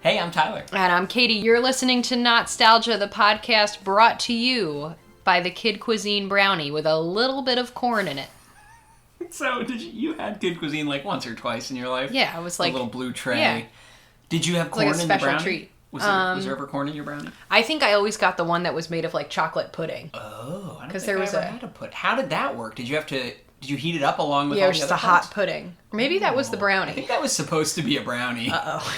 Hey, I'm Tyler. And I'm Katie. You're listening to Not-Stalgia, the podcast brought to you by the Kid Cuisine Brownie with a little bit of corn in it. So, you had Kid Cuisine like once or twice in your life? Yeah, it was like... a little blue tray. Yeah. Did you have corn in the brownie? Like a special treat. Was there ever corn in your brownie? I think I always got the one that was made of like chocolate pudding. Oh, I don't think I ever had a pudding. How did that work? Did you heat it up along with all the other Yeah, it was just a hot pudding. Maybe that was the brownie. I think that was supposed to be a brownie. Uh-oh.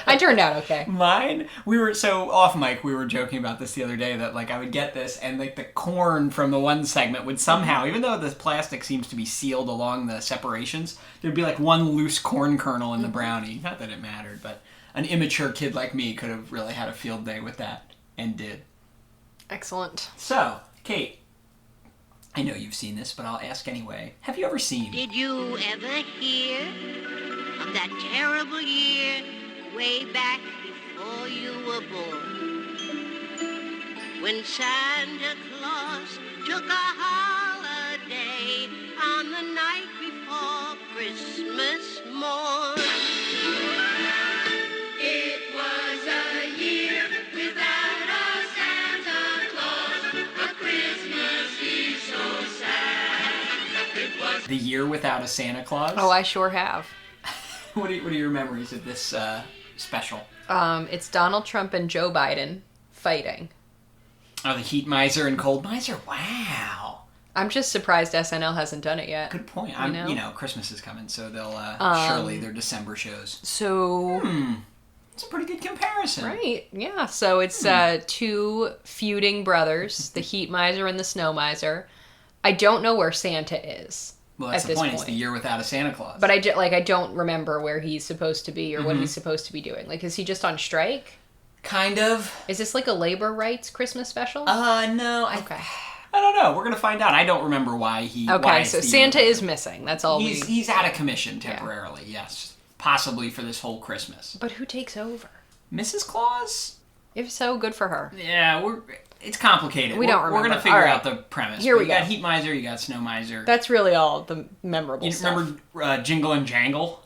I turned out okay. Mine, off mic, we were joking about this the other day, that like I would get this and like the corn from the one segment would somehow, even though the plastic seems to be sealed along the separations, there'd be like one loose corn kernel in the brownie. Not that it mattered, but an immature kid like me could have really had a field day with that, and did. Excellent. So, Kate, I know you've seen this, but I'll ask anyway. Have you ever seen... Did you ever hear of that terrible year way back before you were born? When Santa Claus took a holiday on the night before Christmas morn. It was a year without a Santa Claus, a Christmas Eve so sad. It was The Year Without a Santa Claus? Oh, I sure have. What are your memories of this special? It's Donald Trump and Joe Biden fighting. Oh, the heat miser and cold miser? Wow. I'm just surprised SNL hasn't done it yet. Good point. Christmas is coming, so they'll surely their December shows. So... It's a pretty good comparison. Right, yeah. So it's two feuding brothers, the heat miser and the snow miser. I don't know where Santa is. Well, that's at the this point. It's the year without a Santa Claus. But I don't remember where he's supposed to be or what he's supposed to be doing. Like, is he just on strike? Kind of. Is this like a labor rights Christmas special? No. Okay. I don't know. We're gonna find out. I don't remember why he. Okay, so Santa is missing. That's all. He's out of commission temporarily. Yeah. Yes, possibly for this whole Christmas. But who takes over? Mrs. Claus? If so, good for her. Yeah, it's complicated. We don't remember. We're going to figure out the premise. Here we go. go. You got Heat Miser, you got Snow Miser. That's really all the memorable stuff. Remember Jingle and Jangle?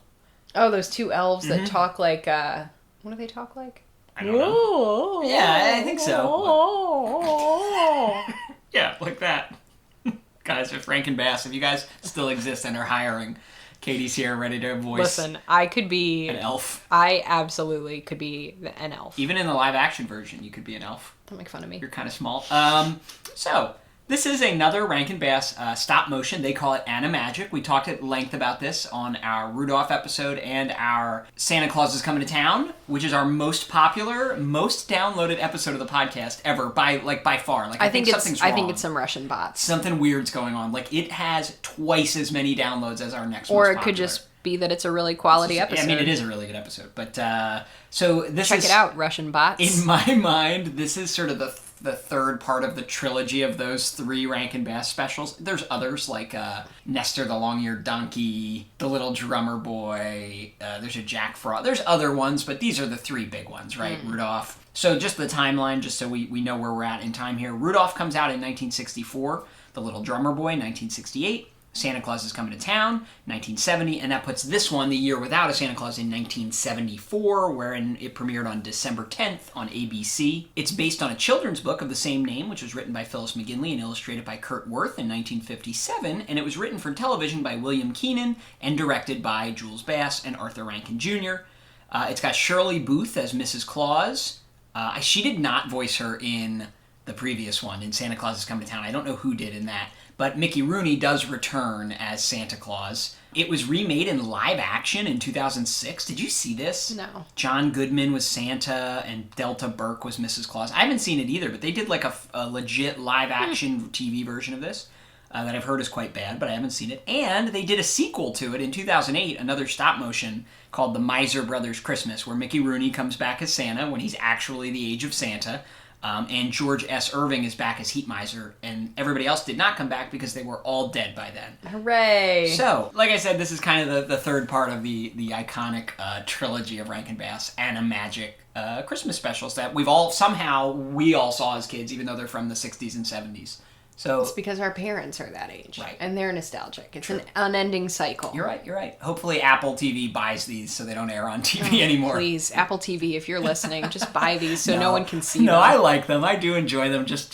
Oh, those two elves that talk like, what do they talk like? I don't know. Yeah, I think so. Yeah, like that. Guys, if Rankin Bass, if you guys still exist and are hiring, Katie's here ready to voice. Listen, I could be... an elf. I absolutely could be an elf. Even in the live action version, you could be an elf. Don't make fun of me. You're kind of small. So, this is another Rankin Bass stop motion. They call it Animagic. We talked at length about this on our Rudolph episode and our Santa Claus is Coming to Town, which is our most popular, most downloaded episode of the podcast ever by far. Like I think something's wrong. I think it's some Russian bots. Something weird's going on. Like it has twice as many downloads as our next or most it popular. Could just be that it's a really quality episode. I mean, it is a really good episode. But so this Check it out, Russian bots. In my mind, this is sort of the third part of the trilogy of those three Rankin Bass specials. There's others like Nestor the Long-Eared Donkey, The Little Drummer Boy, there's a Jack Frost. There's other ones, but these are the three big ones, right? Rudolph. So just the timeline, just so we know where we're at in time here. Rudolph comes out in 1964, The Little Drummer Boy, 1968. Santa Claus is Coming to Town, 1970, and that puts this one, The Year Without a Santa Claus, in 1974, wherein it premiered on December 10th on ABC. It's based on a children's book of the same name, which was written by Phyllis McGinley and illustrated by Kurt Worth in 1957, and it was written for television by William Keenan and directed by Jules Bass and Arthur Rankin Jr. It's got Shirley Booth as Mrs. Claus. She did not voice her in the previous one, in Santa Claus is Coming to Town. I don't know who did in that. But Mickey Rooney does return as Santa Claus. It was remade in live action in 2006. Did you see this? No. John Goodman was Santa and Delta Burke was Mrs. Claus. I haven't seen it either, but they did like a legit live action TV version of this that I've heard is quite bad, but I haven't seen it. And they did a sequel to it in 2008, another stop motion called The Miser Brothers Christmas, where Mickey Rooney comes back as Santa when he's actually the age of Santa. And George S. Irving is back as Heat Miser, and everybody else did not come back because they were all dead by then. Hooray! So, like I said, this is kind of the third part of the iconic trilogy of Rankin Bass Animagic Christmas specials that we all saw as kids, even though they're from the 60s and 70s. So It's because our parents are that age. Right. And they're nostalgic. It's an unending cycle. you're right. Hopefully Apple TV buys these so they don't air on TV anymore. Please, Apple TV, if you're listening, just buy these so no one can see No, them. I like them. I do enjoy them. Just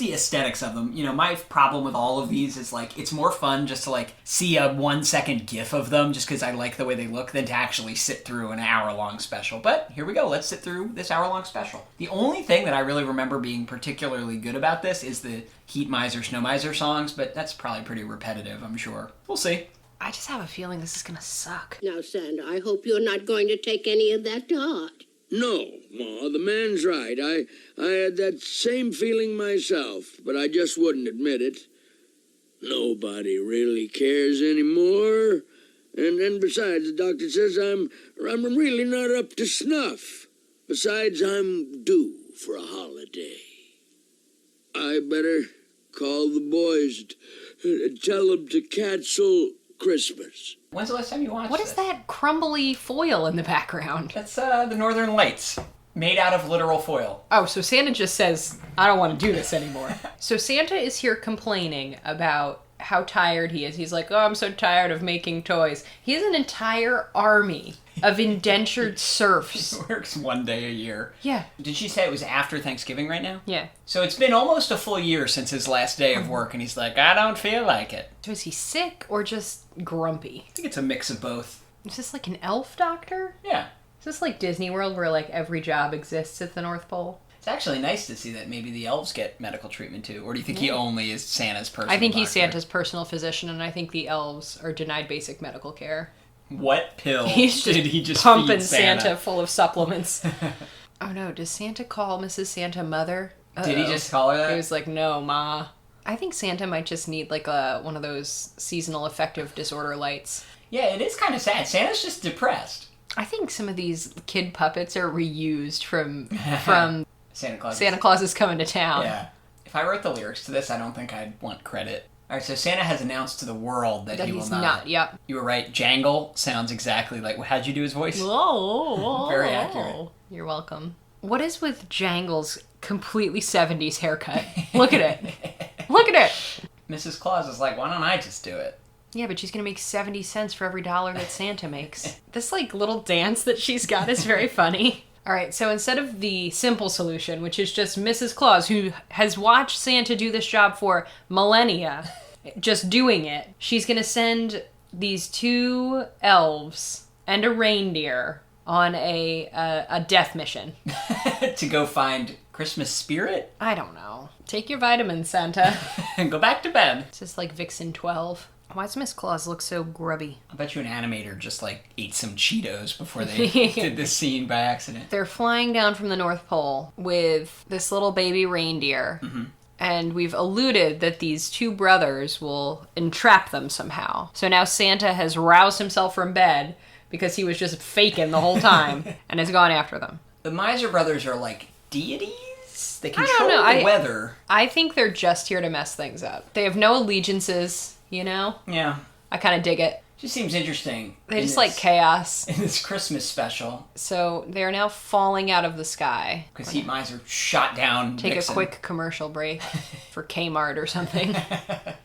the aesthetics of them. You know, my problem with all of these is like it's more fun just to like see a 1-second GIF of them just because I like the way they look than to actually sit through an hour-long special. But here we go. Let's sit through this hour-long special. The only thing that I really remember being particularly good about this is the Heat Miser, Snow Miser songs, but that's probably pretty repetitive, I'm sure. We'll see. I just have a feeling this is going to suck. Now, Santa, I hope you're not going to take any of that to heart. No, Ma, the man's right. I had that same feeling myself, but I just wouldn't admit it. Nobody really cares anymore. And besides, the doctor says I'm really not up to snuff. Besides, I'm due for a holiday. I better call the boys, tell them to cancel Christmas. When's the last time you watched What is that crumbly foil in the background? That's the Northern Lights, made out of literal foil. Oh, so Santa just says, I don't want to do this anymore. So Santa is here complaining about how tired he is. He's like, oh, I'm so tired of making toys. He has an entire army of indentured serfs. Works one day a year. Yeah. Did she say it was after Thanksgiving right now? Yeah. So it's been almost a full year since his last day of work, and he's like, I don't feel like it. So is he sick or just grumpy? I think it's a mix of both. Is this like an elf doctor? Yeah. Is this like Disney World where like every job exists at the North Pole? It's actually nice to see that maybe the elves get medical treatment too. Or do you think he only is Santa's personal I think he's doctor? Santa's personal physician, and I think the elves are denied basic medical care. What pill He's did he just pumping feed Santa? full of supplements. Oh no, does Santa call Mrs. Santa mother? Did he just call her that? He was like, no, Ma. I think Santa might just need like one of those seasonal affective disorder lights. Yeah, it is kind of sad. Santa's just depressed. I think some of these kid puppets are reused from Santa Claus. Santa Claus is Coming to Town. Yeah. If I wrote the lyrics to this, I don't think I'd want credit. All right, so Santa has announced to the world that he will he's not. not. Yep. You were right. Jangle sounds exactly like. How'd you do his voice? Whoa. Very accurate. You're welcome. What is with Jangle's completely 70s haircut? Look at it. Look at it. Mrs. Claus is like, why don't I just do it? Yeah, but she's gonna make 70 cents for every dollar that Santa makes. This like little dance that she's got is very funny. All right, so instead of the simple solution, which is just Mrs. Claus, who has watched Santa do this job for millennia, just doing it, she's gonna send these 2 elves and a reindeer on a death mission. To go find Christmas spirit I don't know. Take your vitamins, Santa. and go back to bed. It's just like Vixen 12. Why does Miss Claus look so grubby? I bet you an animator just like ate some Cheetos before they did this scene by accident. They're flying down from the North Pole with this little baby reindeer. Mm-hmm. And we've alluded that these 2 brothers will entrap them somehow. So now Santa has roused himself from bed because he was just faking the whole time and has gone after them. The Miser brothers are like deities. They control don't know. the weather. I think they're just here to mess things up. They have no allegiances, you know? Yeah, I kind of dig it. just seems interesting. They in just this- like chaos. in this Christmas special So they're now falling out of the sky. because Heat Miser shot down. Take Vixen. a quick commercial break for Kmart or something.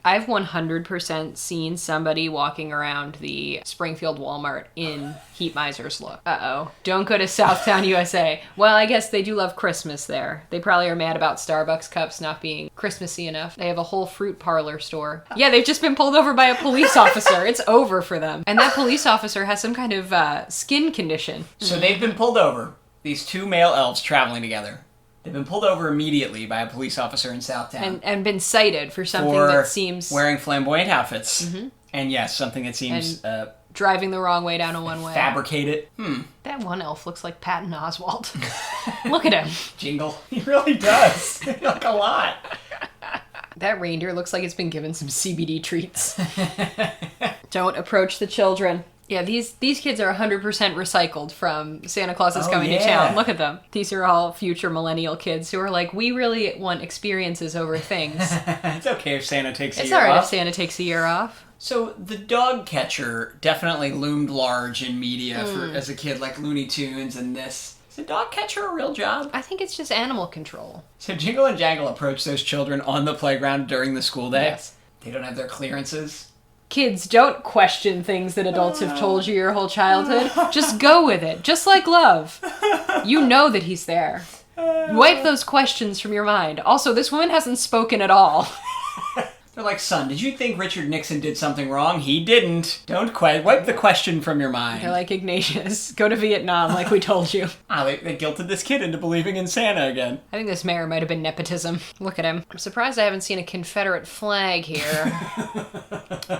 I've 100% seen somebody walking around the Springfield Walmart in Heat Miser's look. Uh-oh. Don't go to Southtown, USA. Well, I guess they do love Christmas there. They probably are mad about Starbucks cups not being Christmassy enough. They have a whole fruit parlor store. Yeah, they've just been pulled over by a police officer. It's over for them. And that police officer has some kind of skin condition. So they've been pulled over. These 2 male elves traveling together. They've been pulled over immediately by a police officer in Southtown And been cited for something for that seems wearing flamboyant outfits. And yes, something that seems driving the wrong way down a one-way. fabricated. That one elf looks like Patton Oswalt. Look at him. Jingle. He really does. Like a lot. That reindeer looks like it's been given some CBD treats. Don't approach the children. Yeah, these kids are 100% recycled from Santa Claus is Coming to yeah. Town. Look at them. These are all future millennial kids who are like, we really want experiences over things. It's okay if Santa takes a It's year alright if off. Santa takes a year off. So the dog catcher definitely loomed large in media as a kid, like Looney Tunes and this. Is a dog catcher a real job? I think it's just animal control. So Jingle and Jangle approach those children on the playground during the school day? Yes. They don't have their clearances? Kids, don't question things that adults have told you your whole childhood. Just go with it. Just like love. You know that he's there. Wipe those questions from your mind. Also, this woman hasn't spoken at all. They're like, son, did you think Richard Nixon did something wrong? He didn't. Don't wipe the question from your mind. They're like, Ignatius, go to Vietnam like we told you. They guilted this kid into believing in Santa again. I think this mayor might have been nepotism. Look at him. I'm surprised I haven't seen a Confederate flag here.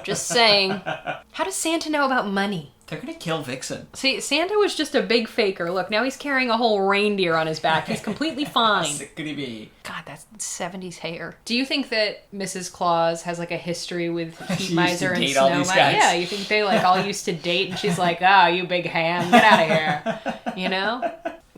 Just saying. How does Santa know about money? They're gonna kill Vixen. See, Santa was just a big faker. Look, now he's carrying a whole reindeer on his back. He's completely How fine. sick could he be? God, that's 70s hair. Do you think that Mrs. Claus has like a history with She Heat used to Miser and date all Snow these Miser? guys. Yeah, you think they like all used to date and she's like, oh, you big ham, get out of here. You know?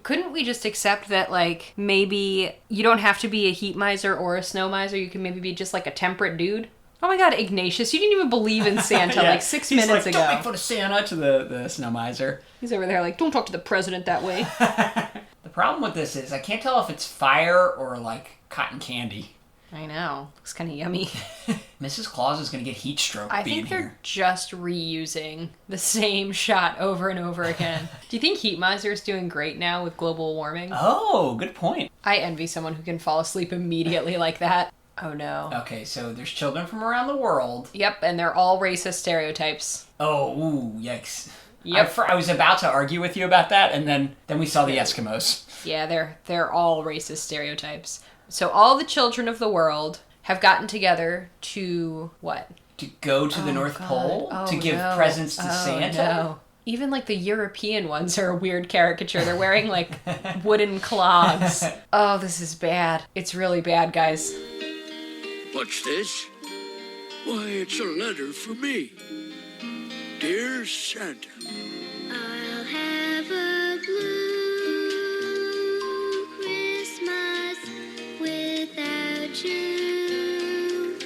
Couldn't we just accept that, like, maybe you don't have to be a Heat Miser or a Snow Miser, you can maybe be just like a temperate dude? Oh my god, Ignatius, you didn't even believe in Santa Yeah. like 6 He's minutes like, ago. Don't make fun of Santa to the Snow Miser. He's over there like, don't talk to the president that way. The problem with this is I can't tell if it's fire or like cotton candy. I know. Looks kind of yummy. Mrs. Claus is gonna get heat stroke I being think they're here. just reusing the same shot over and over again. Do you think Heat Miser is doing great now with global warming? Oh, good point. I envy someone who can fall asleep immediately like that. Oh no. Okay, so there's children from around the world. Yep, and they're all racist stereotypes. Oh, ooh, yikes. Yep. I was about to argue with you about that, and then we saw the Eskimos. Yeah, they're all racist stereotypes. So all the children of the world have gotten together to what? To go to the North Pole to give presents to Santa. No. Even like the European ones are a weird caricature. They're wearing like wooden clogs. Oh, this is bad. It's really bad, guys. What's this? Why, it's a letter for me. Dear Santa. I'll have a blue Christmas without you.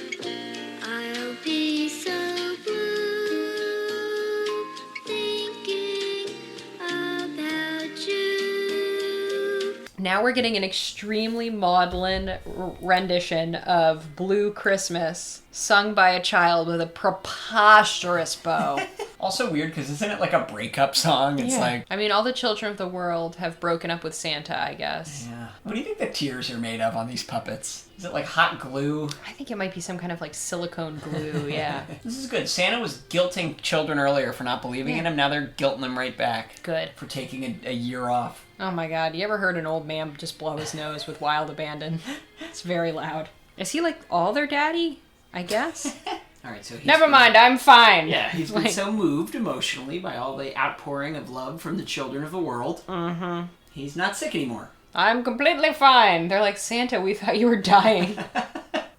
I'll be so blue thinking about you. Now we're getting an extremely maudlin rendition of Blue Christmas, sung by a child with a preposterous bow. Also weird, because isn't it like a breakup song? It's like... I mean, all the children of the world have broken up with Santa, I guess. Yeah. What do you think the tears are made of on these puppets? Is it like hot glue? I think it might be some kind of like silicone glue, yeah. This is good. Santa was guilting children earlier for not believing in him. Now they're guilting them right back. Good. For taking a year off. Oh my god, you ever heard an old man just blow his nose with wild abandon? It's very loud. Is he like all their daddy? I guess? Alright, so he's Never mind, I'm fine. Yeah, he's been Like- so moved emotionally by all the outpouring of love from the children of the world. Mm-hmm. He's not sick anymore. I'm completely fine. They're like, Santa, we thought you were dying.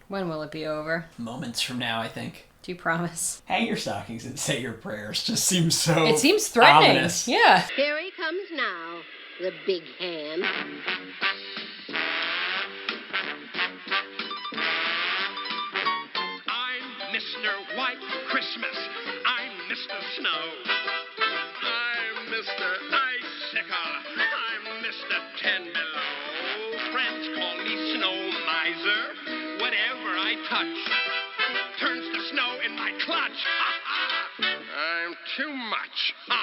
When will it be over? Moments from now, I think. Do you promise? Hang your stockings and say your prayers. Just seems so It seems threatening. ominous. Yeah. Here he comes now, the big ham. I'm Mr. White Christmas. I'm Mr. Snow. I'm Mr. Icicle. I'm Mr. Ten Below. Friends call me Snow Miser. Whatever I touch turns to snow in my clutch. Ha ha! I'm too much. Ha!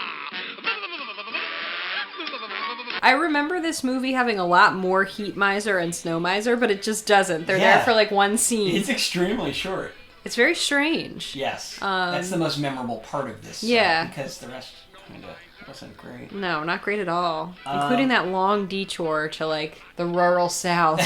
I remember this movie having a lot more Heat Miser and Snow Miser, but it just doesn't. They're Yeah. there for like one scene. It's extremely short. It's very strange. Yes. That's the most memorable part of this. yeah. Because the rest kind of wasn't great. No, not great at all. Including that long detour to like the rural south.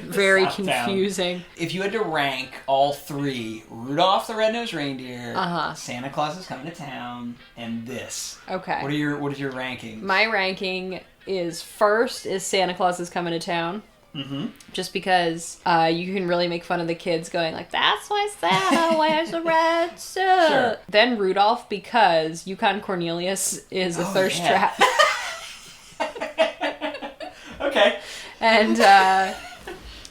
Very Southtown. confusing. If you had to rank all three, Rudolph the Red-Nosed Reindeer, Uh-huh. Santa Claus is Coming to Town, and this. Okay. What is your ranking? My ranking is first is Santa Claus is Coming to Town. Mm-hmm. Just because you can really make fun of the kids going like, that's why Santa wears a red suit. Sure. Then Rudolph because Yukon Cornelius is a thirst yeah. trap. Okay.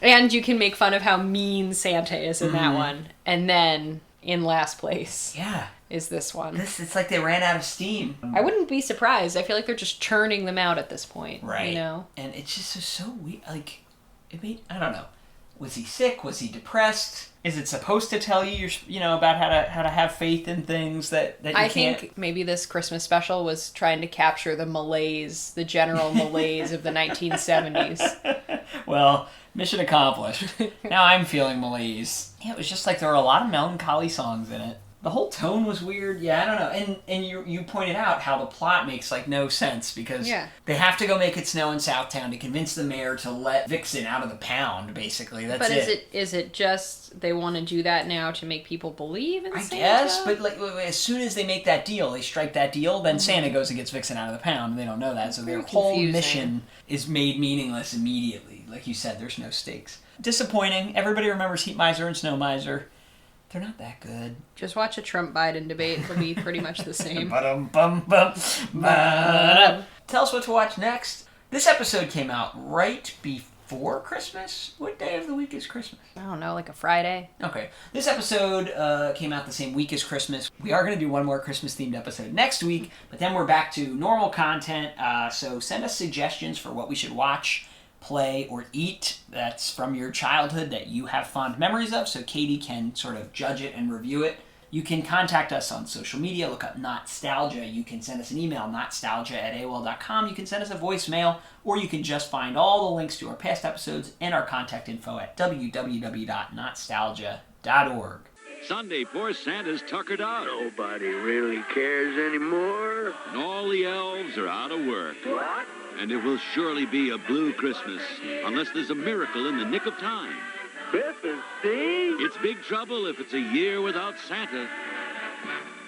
And you can make fun of how mean Santa is in that one. And then in last place, Yeah. is this one. It's like they ran out of steam. I wouldn't be surprised. I feel like they're just churning them out at this point. Right. You know? And it's just so weird. Like, I don't know. Was he sick? Was he depressed? Is it supposed to tell you, about how to have faith in things that you I can't? think maybe this Christmas special was trying to capture the malaise, the general malaise of the 1970s. Well, mission accomplished. Now I'm feeling malaise. Yeah, it was just like there were a lot of melancholy songs in it. The whole tone was weird. Yeah, I don't know. And you pointed out how the plot makes like no sense because they have to go make it snow in Southtown to convince the mayor to let Vixen out of the pound. Basically, that's it. But is it just they want to do that now to make people believe in Santa? I guess, but like as soon as they make that deal, they strike that deal, then Santa goes and gets Vixen out of the pound, and they don't know that, so their whole confusing. mission is made meaningless immediately. Like you said, there's no stakes. Disappointing. Everybody remembers Heat Miser and Snow Miser. They're not that good. Just watch a Trump-Biden debate. It'll be pretty much the same. Tell us what to watch next. This episode came out right before Christmas. What day of the week is Christmas? I don't know, like a Friday. Okay. This episode came out the same week as Christmas. We are going to do one more Christmas-themed episode next week, but then we're back to normal content. So send us suggestions for what we should watch, play, or eat that's from your childhood that you have fond memories of, so Katie can sort of judge it and review it. You can contact us on social media. Look up Not-Stalgia. You can send us an email, notstalgia@aol.com. You can send us a voicemail, or you can just find all the links to our past episodes and our contact info at www.notstalgia.org. Sunday, poor Santa's tuckered out. Nobody really cares anymore. And all the elves are out of work. What? And it will surely be a blue Christmas, unless there's a miracle in the nick of time. Biff and Steve? It's big trouble if it's a year without Santa.